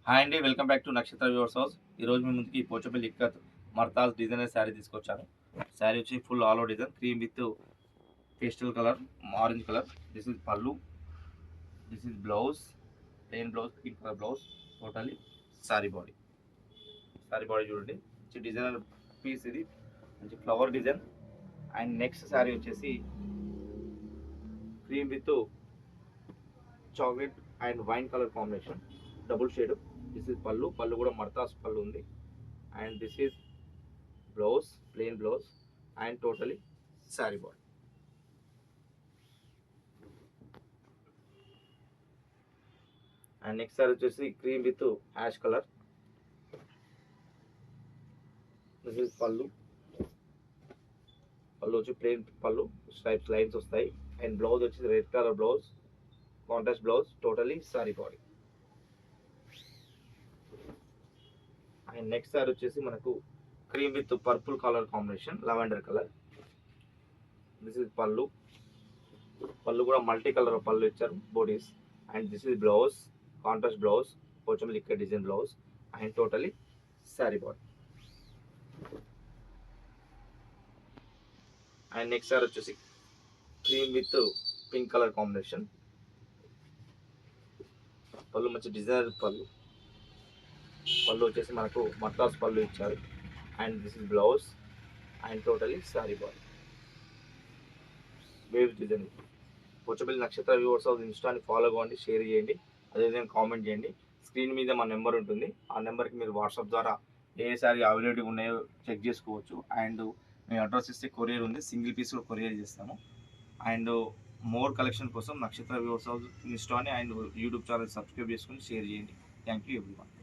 Hi అండి, welcome back to Nakshatra viewers house. ఈరోజు మీ ముందుకి పోచపల్లి ఇక్కత్ మర్తాజ్ డిజైనర్ శారీ తీసుకొచ్చాను. శారీ వచ్చి full all over design, cream with pastel colour, orange colour. This is pallu, this is blouse, plain blouse, pink colour blouse. Totally sari body చూడండి, మంచి designer piece ఇది, మంచి flower design. And next sari వచ్చేసి cream with chocolate and wine colour combination, double shade. This is pallu కూడా మర్తాస్ పళ్ళు ఉంది. And this is blouse, plain blouse and totally sari body. And next sari వచ్చేసి cream with ash colour. This is pallu వచ్చి plain pallu, stripes lines వస్తాయి. And blouse వచ్చేసి red colour blouse, contrast blouse, totally sari body. And next sari వచ్చేసి మనకు cream with purple colour combination, lavender colour. This is pallu కూడా multi colour pallu ఇచ్చారు bodies. And this is blouse, contrast blouse, కొంచెం liquid design blouse and totally sari body. And next sari వచ్చేసి cream with pink colour combination, pallu మంచి designer pallu వచ్చేసి మనకు మర్తాస్ పళ్ళు ఇచ్చారు. And this is blouse and totally sari body. Waves design. Pochampally Nakshatra viewers house ఇన్స్టాని follow అవ్వండి, share చేయండి, అదేవిధంగా కామెంట్ చేయండి. స్క్రీన్ మీద మా నెంబర్ ఉంటుంది, ఆ నెంబర్కి మీరు వాట్సాప్ ద్వారా ఏ సారీ అవైలబిలిటీ ఉన్నాయో చెక్ చేసుకోవచ్చు. అండ్ మేము అడ్రస్ ఇస్తే కొరియర్ ఉంది, సింగిల్ పీస్ కూడా కొరియర్ చేస్తాము. అండ్ మోర్ కలెక్షన్ కోసం నక్షత్ర వ్యూవర్స్ హౌస్ ఇన్స్టాని అండ్ యూట్యూబ్ ఛానల్ సబ్స్క్రైబ్ చేసుకుని షేర్ చేయండి. Thank you everyone.